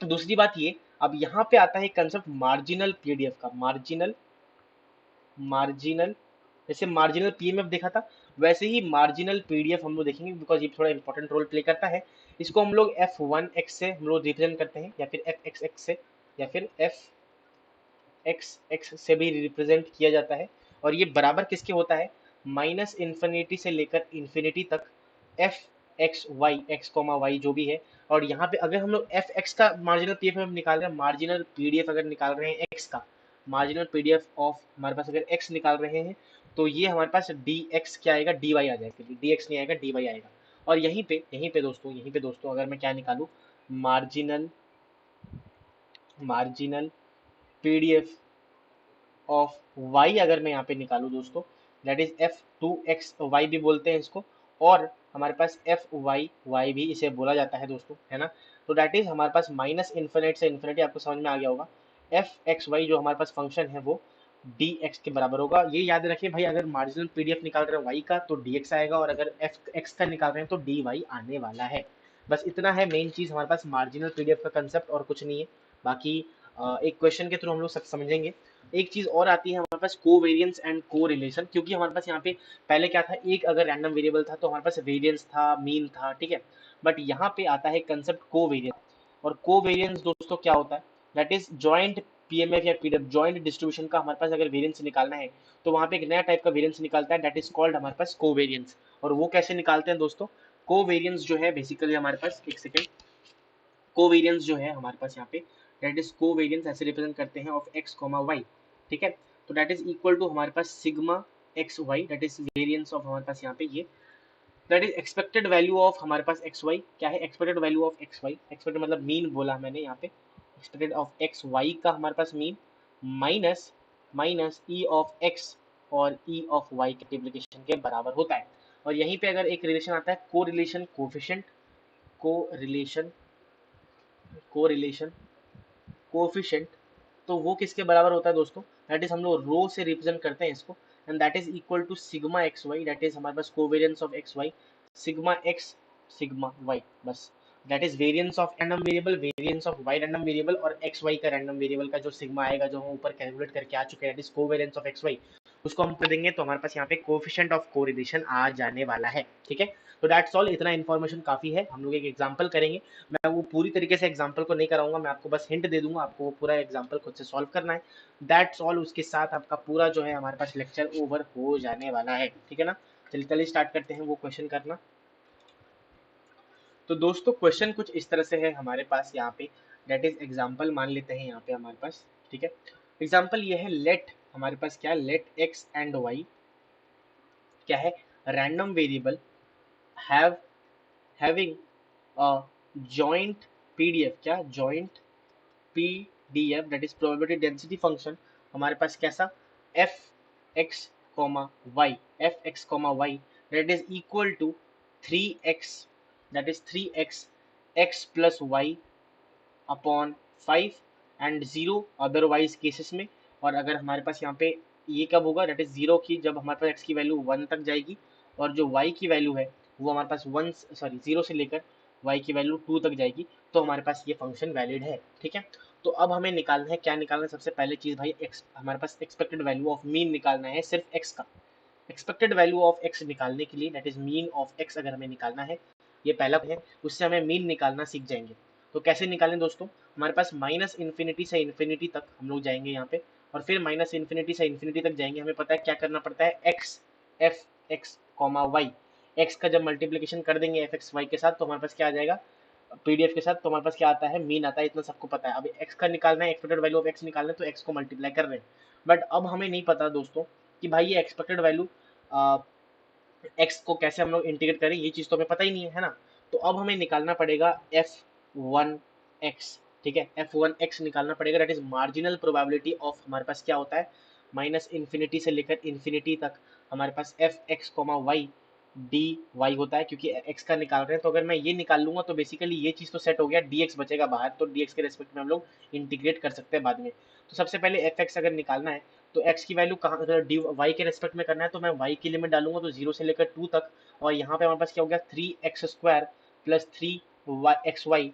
दूसरी बात ये, अब यहाँ पे आता है कंसेप्ट मार्जिनल पीडीएफ का, मार्जिनल जैसे मार्जिनल पीएमएफ देखा था, वैसे ही मार्जिनल पीडीएफ हम लोग देखेंगे, बिकॉज ये थोड़ा इंपॉर्टेंट रोल प्ले करता है। इसको हम लोग F1x से हम लोग रिप्रेजेंट करते हैं, या फिर FXX से, या फिर FXX से भी रिप्रेजेंट किया जाता है। और ये बराबर किसके होता है, माइनस इन्फिनिटी से लेकर इन्फिनिटी तक f x y x comma y जो भी है। और यहाँ पे अगर हम लोग एफ एक्स का मार्जिनल पीडीएफ निकाल रहे हैं, मार्जिनल पीडीएफ अगर निकाल रहे हैं एक्स का, मार्जिनल पीडीएफ ऑफ हमारे पास अगर एक्स निकाल रहे हैं, तो ये हमारे पास डी एक्स क्या आएगा, डी वाई आ जाएगा, डी एक्स नहीं आएगा, डी वाई आएगा। और यहीं पे दोस्तों अगर मैं क्या निकालू, marginal marginal PDF of y अगर मैं यहाँ पे निकालू दोस्तों, दैट इज f2x y भी बोलते हैं इसको, और हमारे पास fy भी इसे बोला जाता है दोस्तों, है ना। तो दैट इज हमारे पास माइनस इन्फिनिट से इन्फिनिटी, आपको समझ में आ गया होगा। fxy जो हमारे पास फंक्शन है वो dx के बराबर होगा। ये याद रखिए भाई, अगर मार्जिनल पीडीएफ निकाल रहे हैं y का तो dx आएगा, और अगर fx का निकाल रहे हैं तो dy आने वाला है। बस इतना है मेन चीज हमारे पास मार्जिनल पीडीएफ का कंसेप्ट, और कुछ नहीं है। बाकी एक क्वेश्चन के थ्रू हम लोग सब समझेंगे। एक चीज और आती है हमारे पास कोवेरिएंस एंड कोरिलेशन, क्योंकि हमारे पास यहाँ पे पहले क्या था, एक अगर रैंडम वेरिएबल था तो हमारे पास वेरिएंस था, मीन था, ठीक है। बट यहाँ पे आता है कंसेप्ट कोवेरिएंस, और कोवेरिएंस दोस्तों क्या होता है, दैट इज जॉइंट पीएमएफ या पीडीएफ जॉइंट डिस्ट्रीब्यूशन का हमारे पास अगर वेरिएंस निकालना है, तो वहाँ पे एक नया टाइप का वेरिएंस निकालता है, दैट इज कॉल्ड हमारे पास कोवेरिएंस। और वो कैसे निकालते हैं दोस्तों, कोवेरियंस जो है बेसिकली हमारे पास, एक सेकेंड, कोवेरियंस जो है हमारे पास यहाँ पे, दैट इज कोवेरियंस ऐसे रिप्रेजेंट करते हैं ऑफ एक्स कॉमा वाई, ठीक है। तो दैट इज इक्वल टू हमारे पास sigma x y, that is variance of हमारे पास यहाँ पे ये, that is expected value of हमारे पास एक्स वाई, क्या है expected value of x y, expected मतलब मीन बोला मैंने यहाँ पे, एक्सपेक्टेड ऑफ एक्स वाई का हमारे पास mean minus minus E of x और ई ऑफ वाई के मल्टीप्लिकेशन के बराबर होता है। और यहीं पे अगर एक रिलेशन आता है को रिलेशन कोफिशिएंट, को रिलेशन कोरिलेशन कोफिशिएंट, तो वो किसके बराबर होता है दोस्तों, दैट इज हम लोग रो से रिप्रेजेंट करते हैं इसको, and that is equal to sigma x y, that is हमारे पास covariance of x y, sigma x sigma y, बस that is variance of random variable, variance of y random variable और एक्स वाई का रैंडम वेरिएबल का जो सिग्मा आएगा, जो हम ऊपर कैलकुलेट करके आ चुके हैं, that is covariance of x y, उसको हम कर देंगे तो हमारे पास यहाँ पे कोफिशिएंट ऑफ कोरिलेशन आ जाने वाला है, ठीक है। तो दैट्स ऑल, इतना इन्फॉर्मेशन काफी है। हम लोग एक एग्जांपल करेंगे, मैं वो पूरी तरीके से एग्जांपल को नहीं कराऊंगा, मैं आपको बस हिंट दे दूंगा, आपको वो पूरा एग्जांपल खुद से सॉल्व करना है, दैट्स ऑल। उसके साथ आपका पूरा जो है हमारे पास लेक्चर ओवर हो जाने वाला है, ठीक है ना। चलिए स्टार्ट करते हैं वो क्वेश्चन करना। तो दोस्तों क्वेश्चन कुछ इस तरह से है हमारे पास यहाँ पे, दैट इज एग्जाम्पल मान लेते हैं यहाँ पे हमारे पास, ठीक है। एग्जाम्पल ये है, लेट हमारे पास क्या है, लेट एक्स एंड वाई क्या है, random variable have having a joint PDF, क्या joint PDF, that is probability density function हमारे पास कैसा, f x comma y, f x comma y that is equal to 3x, that is 3x x plus y upon 5 and 0 otherwise cases में। और अगर हमारे पास यहाँ पे ये कब होगा, दैट इज 0 की जब हमारे पास x की वैल्यू 1 तक जाएगी, और जो y की वैल्यू है वो हमारे पास 0 से लेकर y की वैल्यू 2 तक जाएगी, तो हमारे पास ये फंक्शन वैलिड है, ठीक है। तो अब हमें निकालना है, क्या निकालना है, सबसे पहले चीज भाई x, हमारे पास एक्सपेक्टेड वैल्यू ऑफ मीन निकालना है, सिर्फ x का एक्सपेक्टेड वैल्यू ऑफ x निकालने के लिए, that is mean of x अगर हमें निकालना है, ये पहला है, उससे हमें मीन निकालना सीख जाएंगे। तो कैसे निकालें दोस्तों, हमारे पास माइनस इन्फिनिटी से इन्फिनिटी तक हम लोग जाएंगे यहाँ पे, और फिर माइनस इन्फिनिटी से इन्फिनिटी तक जाएंगे, हमें पता है क्या करना पड़ता है, x f x comma y, x का जब मल्टीप्लीकेशन कर देंगे एफ एक्स वाई के साथ, तो हमारे पास क्या आ जाएगा, पीडीएफ के साथ, तो हमारे पास क्या आता है, मीन आता है, इतना सबको पता है। अब एक्स का निकालना है, एक्सपेक्टेड वैल्यू ऑफ एक्स निकालना है, तो एक्स को मल्टीप्लाई कर रहे हैं, बट अब हमें नहीं पता दोस्तों कि भाई ये एक्सपेक्टेड वैल्यू एक्स को कैसे हम लोग इंटीग्रेट करें, ये चीज तो हमें पता ही नहीं है, है ना। तो अब हमें निकालना पड़ेगा f1x, ठीक है, f1x निकालना पड़ेगा, that is marginal probability of, हमारे पास क्या होता है, माइनस इन्फिनिटी से लेकर इन्फिनिटी तक हमारे पास f x comma y d y होता है, क्योंकि एक्स का निकाल रहे हैं, तो अगर मैं ये निकाल लूंगा तो बेसिकली ये चीज तो सेट हो गया, डी एक्स बचेगा बाहर, तो डी एक्स के रेस्पेक्ट में हम लोग इंटीग्रेट कर सकते हैं बाद में। तो सबसे पहले एफ एक्स अगर निकालना है, तो x की वैल्यू कहाँ, डी वाई के रेस्पेक्ट में करना है, तो मैं y की लिमिट डालूंगा तो 0 से लेकर 2 तक, और यहाँ पे हमारे पास क्या हो गया, 3x square plus 3xy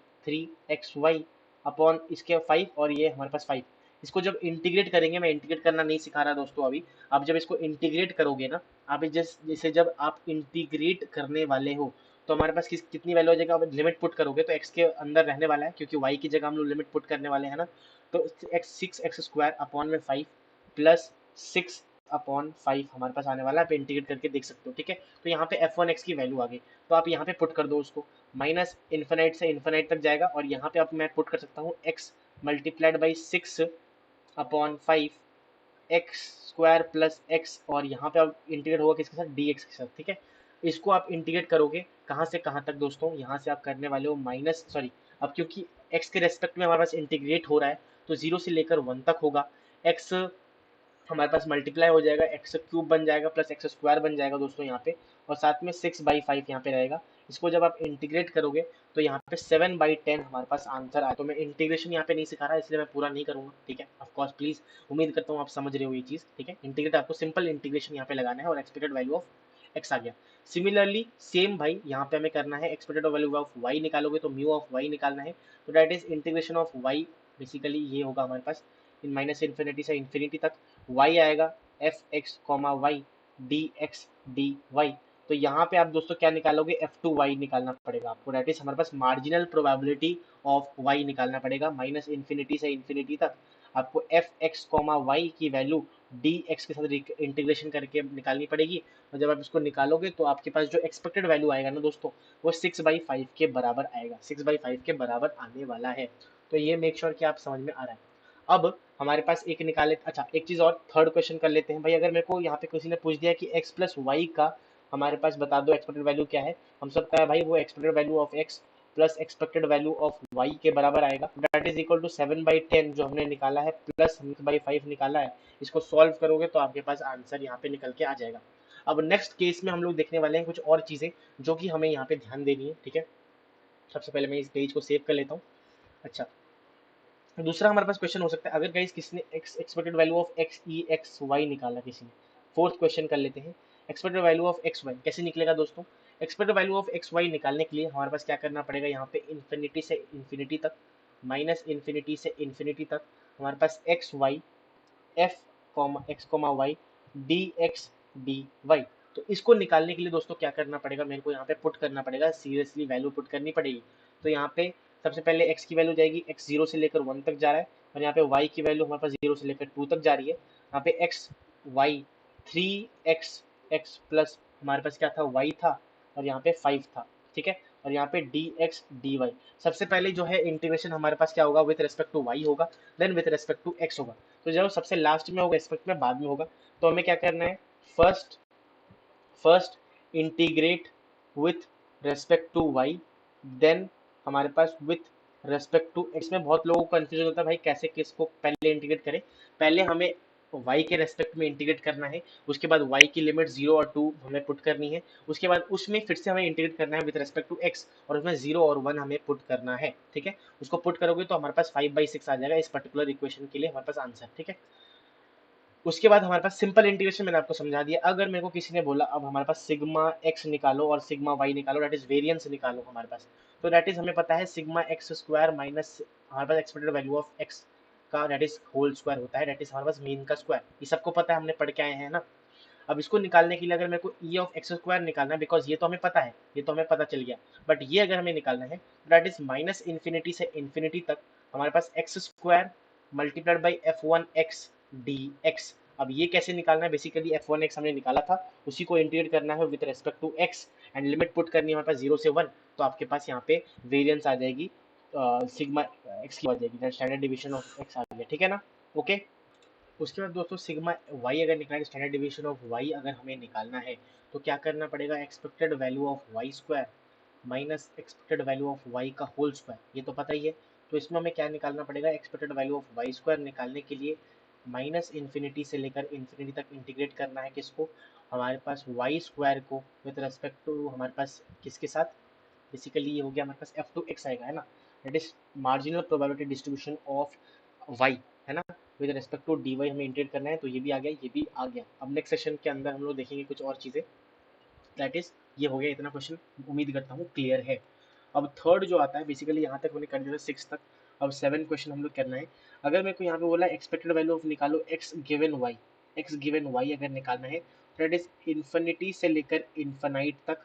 upon इसके 5, और ये हमारे पास 5। इसको जब इंटीग्रेट करेंगे, मैं इंटीग्रेट करना नहीं सिखा रहा दोस्तों अभी, आप जब इसको इंटीग्रेट करोगे ना, आप जैसे जब आप इंटीग्रेट करने वाले हो, तो हमारे पास कितनी वैल्यू हो जाएगा, आप लिमिट पुट करोगे तो x के अंदर रहने वाला है, क्योंकि y की जगह हम लोग लिमिट पुट करने वाले हैं ना, तो सिक्स एक्स स्क्वायर अपॉन में 5 प्लस 6/5 हमारे पास आने वाला है, आप इंटीग्रेट करके देख सकते हो, ठीक है। तो यहाँ पे f1x की वैल्यू आ गई, तो आप यहाँ पे पुट कर दो उसको, माइनस इन्फिनाइट से इन्फिनाइट तक जाएगा, और यहाँ पे अब मैं पुट कर सकता हूँ x multiplied by 6/5 x square plus x, और यहाँ पे अब इंटीग्रेट होगा किसके साथ, dx के साथ, ठीक है। इसको आप इंटीग्रेट करोगे कहाँ से कहाँ तक दोस्तों, यहाँ से आप करने वाले हो माइनस, सॉरी, अब क्योंकि x के रेस्पेक्ट में हमारे पास इंटीग्रेट हो रहा है, तो 0 से लेकर 1 तक होगा, x हमारे पास मल्टीप्लाई हो जाएगा, एक्स क्यूब बन जाएगा प्लस एक्स स्क्वायर बन जाएगा दोस्तों यहाँ पे, और साथ में 6/5 यहाँ पे रहेगा। इसको जब आप इंटीग्रेट करोगे तो यहाँ पे 7/10 हमारे पास आंसर आया। तो मैं इंटीग्रेशन यहाँ पे नहीं सिखा रहा, इसलिए मैं पूरा नहीं करूंगा, ठीक है। ऑफकोर्स प्लीज, उम्मीद करता हूँ आप समझ रहे हो ये चीज, ठीक है। इंटीग्रेट आपको सिंपल इंटीग्रेशन यहाँ पे लगाना है, और एक्सपेक्टेड वैल्यू ऑफ एक्स आ गया। सिमिलरली सेम भाई यहाँ पे हमें करना है, एक्सपेक्टेड वैल्यू ऑफ वाई निकालोगे तो म्यू ऑफ वाई निकालना है, तो that is integration of y, basically ये होगा हमारे पास इन माइनस इन्फिनिटी से इन्फिनिटी तक, y आएगा f x comma y D x D y. तो यहाँ पे आप दोस्तों क्या निकालोगे, f2y निकालना पड़ेगा आपको, दैट इज हमारे पास मार्जिनल प्रोबेबिलिटी ऑफ y निकालना पड़ेगा, माइनस इन्फिनिटी से इन्फिनिटी तक। आपको एफ एक्स कॉमा वाई की वैल्यू डी एक्स के साथ इंटीग्रेशन करके निकालनी पड़ेगी, और जब आप इसको निकालोगे तो आपके पास जो एक्सपेक्टेड वैल्यू आएगा ना दोस्तों, वो 6/5 के बराबर आएगा, 6/5 के बराबर आने वाला है। तो ये मेक श्योर कि आप समझ में आ रहा है। अब हमारे पास एक निकाले, अच्छा एक चीज और, थर्ड क्वेश्चन कर लेते हैं भाई। अगर मेरे को यहाँ पे किसी ने पूछ दिया कि x प्लस वाई का हमारे पास बता दो एक्सपेक्टेड वैल्यू क्या है, हम सबका है भाई वो expected value of x plus expected value of y के बराबर आएगा, दैट इज इक्वल टू 7/10 जो हमने निकाला है प्लस 6/5 निकाला है। इसको सॉल्व करोगे तो आपके पास आंसर यहाँ पे निकल के आ जाएगा। अब नेक्स्ट केस में हम लोग देखने वाले हैं कुछ और चीजें जो कि हमें यहाँ पे ध्यान देनी है, ठीक है। सबसे पहले मैं इस पेज को सेव कर लेता हूँ। अच्छा, दूसरा हमारे पास क्वेश्चन हो सकता है, अगर गाइस किसी ने expected value of x e x y निकाला किसी ने, फोर्थ क्वेश्चन कर लेते हैं। Expected value of x y कैसे निकलेगा दोस्तों? Expected value of x y निकालने के लिए हमारे पास क्या करना पड़ेगा, यहाँ पे इन्फिनिटी से इन्फिनिटी तक, माइनस इन्फिनिटी से इन्फिनिटी तक हमारे पास x y f comma x comma y D x D y. तो इसको निकालने के लिए दोस्तों क्या करना पड़ेगा, मेरे को यहाँ पे पुट करना पड़ेगा, सीरियसली वैल्यू पुट करनी पड़ेगी। तो यहाँ पे सबसे पहले x की वैल्यू जाएगी, x 0 से लेकर 1 तक जा रहा है, और यहाँ पे y की वैल्यू हमारे पास 0 से लेकर 2 तक जा रही है। यहाँ पे x y 3x x plus हमारे पास क्या था, y था, और यहाँ पे 5 था, ठीक है। और यहाँ पे dx dy, सबसे पहले जो है इंटीग्रेशन हमारे पास क्या होगा, विथ रेस्पेक्ट टू y होगा, then with respect to x होगा। तो जो सबसे लास्ट में होगा रेस्पेक्ट में बाद में होगा, तो हमें क्या करना है, first first integrate with respect to y, then हमारे पास विथ रेस्पेक्ट टू, इसमें बहुत लोगों को कंफ्यूजन होता है भाई कैसे किसको पहले इंटीग्रेट करें। पहले हमें y के रेस्पेक्ट में इंटीग्रेट करना है, उसके बाद y की लिमिट 0 और 2 हमें पुट करनी है, उसके बाद उसमें फिर से हमें इंटीग्रेट करना है विद रेस्पेक्ट टू x, और उसमें 0 और 1 हमें पुट करना है, ठीक है। उसको पुट करोगे तो हमारे पास 5/6 आ जाएगा इस पर्टिकुलर इक्वेशन के लिए हमारे पास आंसर, ठीक है। उसके बाद हमारे पास सिंपल इंटीग्रेशन मैंने आपको समझा दिया। अगर मेरे को किसी ने बोला अब हमारे पास सिग्मा एक्स निकालो और सिग्मा वाई निकालो, दैट इज वेरिएंस निकालो हमारे पास, तो दैट इज हमें पता है सिग्मा एक्स स्क्वायर माइनस हमारे पास एक्सपेक्टेड वैल्यू ऑफ एक्स का दैट इज होल स्क्वायर होता है, दैट इज हमारे पास मीन का स्क्वायर, ये सबको पता है, हमने पढ़ के आए हैं ना। अब इसको निकालने के लिए अगर मेरे को ई ऑफ एक्स स्क्वायर निकालना है, बिकॉज ये तो हमें पता है, ये तो हमें पता चल गया, बट ये अगर हमें निकालना है दैट इज माइनस इन्फिनिटी से इन्फिनिटी तक हमारे पास x square multiplied by f one x d x. अब ये कैसे निकालना है, बेसिकली एफ वन एक्स हमने निकाला था, उसी को इंटीग्रेट करना है with respect to x, and limit put करनी है हमारे पास 0 से 1, तो आपके पास यहाँ पे वेरिएंस आ जाएगी, सिग्मा एक्स की आ जाएगी, स्टैंडर्ड डिवीजन ऑफ एक्स आ गया, ठीक है ना। ओके, उसके बाद दोस्तों सिग्मा वाई अगर निकालें, स्टैंडर्ड डिवीजन ऑफ वाई अगर हमें निकालना है तो क्या करना पड़ेगा, expected value of y square minus expected value of y का होल स्क्वायर, ये तो पता ही है। तो इसमें हमें क्या निकालना पड़ेगा, expected value of y square निकालने के लिए माइनस इन्फिनिटी से लेकर इन्फिनिटी तक इंटीग्रेट करना है किसको, हमारे पास वाई स्क्वायर को विद रेस्पेक्ट टू हमारे पास किसके साथ, बेसिकली ये हो गया हमारे पास एफ टू एक्स आएगा, है ना, that is marginal probability distribution of y, है ना, with respect to d y हमें इंटीग्रेट करना है, तो ये भी आ गया, ये भी आ गया। अब नेक्स्ट सेशन के अंदर हम लोग देखेंगे कुछ और चीज़ें, दैट इज ये हो गया इतना क्वेश्चन, उम्मीद करता हूँ क्लियर है। अब थर्ड जो आता है, बेसिकली यहाँ तक हमने कर दिया 6 तक, अब 7 क्वेश्चन हम लोग करना है। अगर मेरे को यहाँ पे बोला एक्सपेक्टेड वैल्यू ऑफ निकालो x given y, x given y अगर निकालना है तो दैट इज इन्फिनिटी से लेकर इन्फानाइट तक,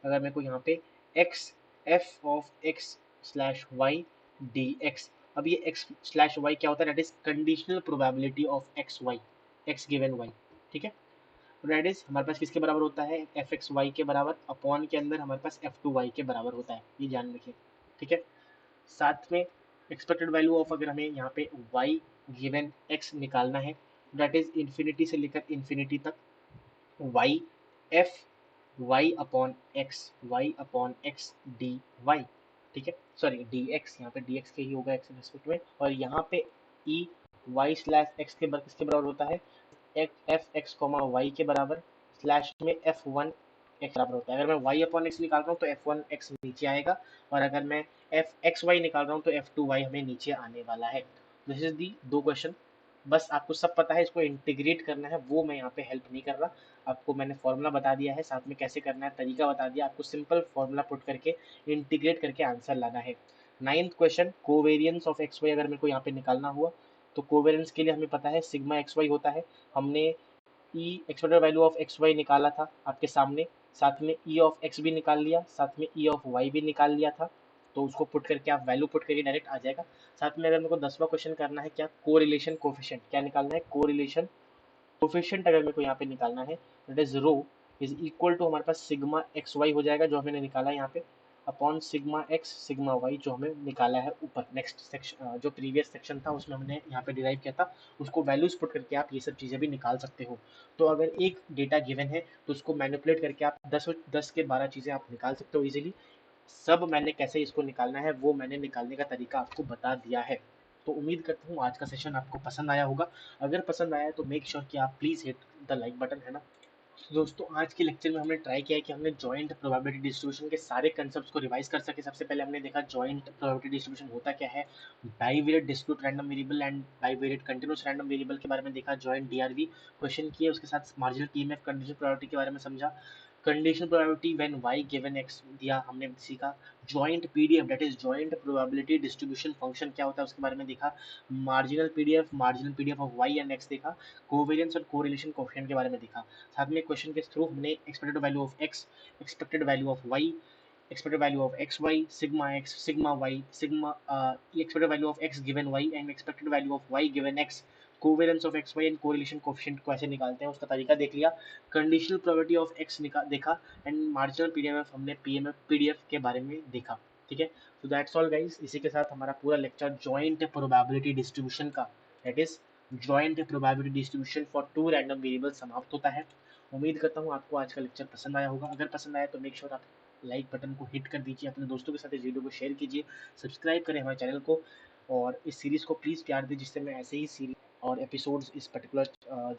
अगर मेरे को यहाँ पे x f of x slash y D x, अब ये एक्स स्लैश वाई क्या होता है, that is conditional probability of x y, x given y, ठीक है। तो दैट इज हमारे पास किसके बराबर होता है, एफ एक्स वाई के बराबर, अपॉन के अंदर हमारे पास एफ टू वाई के बराबर होता है, ये ध्यान रखिए, ठीक है। साथ में एक्सपेक्टेड वैल्यू ऑफ अगर हमें यहाँ पे वाई गिवन एक्स निकालना है, दैट इज इन्फिनिटी से लेकर इन्फिनिटी तक y f y upon x D y, ठीक है, सॉरी डी एक्स, यहाँ पे डी एक्स के ही होगा एक्स रेस्पेक्ट में, और यहाँ पे ई वाई स्लैश एक्स के किसके बराबर होता है, एफ एक्स कॉमा वाई के बराबर, स्लैश में एफ वन एक्स बराबर होता है। अगर मैं वाई अपॉन एक्स निकाल रहा हूँ तो एफ वन एक्स नीचे आएगा, और अगर मैं एफ एक्स वाई निकाल रहा हूँ तो एफ टू वाई हमें नीचे आने वाला है। दिस इज दी दो क्वेश्चन, बस आपको सब पता है, इसको इंटीग्रेट करना है, वो मैं यहाँ पे हेल्प नहीं कर रहा, आपको मैंने फॉर्मूला बता दिया है, साथ में कैसे करना है तरीका बता दिया, आपको सिंपल फॉर्मूला पुट करके इंटीग्रेट करके आंसर लाना है। 9th question, covariance of x y अगर मेरे को यहाँ पे निकालना हुआ तो कोवेरियंस के लिए हमें पता है सिग्मा एक्स वाई होता है, हमने E expected value of x y निकाला था आपके सामने, साथ में ई ऑफ एक्स भी निकाल लिया, साथ में ई ऑफ वाई भी निकाल लिया था, तो उसको पुट करके आप वैल्यू पुट करके डायरेक्ट आ जाएगा। साथ में अगर मेरे को 10वां क्वेश्चन करना है क्या, कोरिलेशन कोफिशिएंट क्या निकालना है, कोरिलेशन कोफिशिएंट अगर मेरे को यहाँ पे निकालना है, that is rho is equal to हमारे पास सिग्मा एक्स वाई हो जाएगा जो हमने निकाला है यहाँ पे, upon sigma x sigma y जो हमें निकाला है ऊपर नेक्स्ट सेक्शन, जो प्रीवियस सेक्शन था उसमें हमने यहाँ पे डिराइव किया था, उसको वैल्यूज पुट करके आप ये सब चीज़ें भी निकाल सकते हो। तो अगर एक डेटा गिवन है तो उसको मैनिपुलेट करके आप 10 के 12 चीज़ें आप निकाल सकते हो इजीली। सब मैंने कैसे इसको निकालना है वो मैंने निकालने का तरीका आपको बता दिया है। तो उम्मीद करता हूँ आज का सेशन आपको पसंद आया होगा। अगर पसंद आया तो मेक श्योर कि आप please hit the like button, है ना। तो दोस्तों आज के लेक्चर में हमने ट्राई किया है कि हमने जॉइंट प्रोबेबिलिटी डिस्ट्रीब्यूशन के सारे कंसेप्ट्स को रिवाइज कर सके। सबसे पहले हमने देखा जॉइंट प्रोबेबिलिटी डिस्ट्रीब्यूशन होता क्या है, bivariate discrete random variable and bivariate continuous random variable के बारे में देखा, जॉइंट डीआरवी क्वेश्चन किए, उसके साथ मार्जिनल टीएमएफ कंडीशनल प्रोबेबिलिटी के बारे में समझा, conditional probability when y given x दिया हमने सीखा, joint PDF that is joint probability distribution function क्या होता है उसके बारे में देखा, marginal PDF of y and x देखा, कोवेरिएंस और कोरिलेशन कोएफिशिएंट के बारे में देखा। साथ में क्वेश्चन के थ्रू हमने expected value of x, expected value of y, expected value of xy, sigma x, sigma y, sigma expected value of x given y and expected value of y given x, covariance of x y and correlation coefficient को ऐसे निकालते हैं उसका तरीका देख लिया, कंडीशनल प्रोबेबिलिटी ऑफ एक्स देखा एंड मार्जिनल पीडीएफ हमने पीडीएफ के बारे में देखा। ठीक है, तो दैट्स ऑल गाइस, इसी के साथ हमारा पूरा लेक्चर जॉइंट प्रोबेबिलिटी डिस्ट्रीब्यूशन का, that is joint probability distribution for two random variable समाप्त होता है। उम्मीद करता हूँ आपको आज का लेक्चर पसंद आया होगा। अगर पसंद आया तो मेक श्योर आप लाइक बटन को हिट कर दीजिए, अपने दोस्तों के साथ इस वीडियो को शेयर कीजिए, सब्सक्राइब करें हमारे चैनल को और इस सीरीज़ को प्लीज़ प्यार दें जिससे मैं ऐसे ही सीरीज और एपिसोड्स इस पर्टिकुलर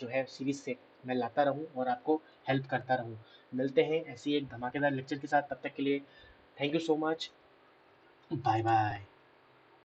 जो है सीरीज़ से मैं लाता रहूं और आपको हेल्प करता रहूं। मिलते हैं ऐसी एक धमाकेदार लेक्चर के साथ, तब तक के लिए thank you so much, bye bye.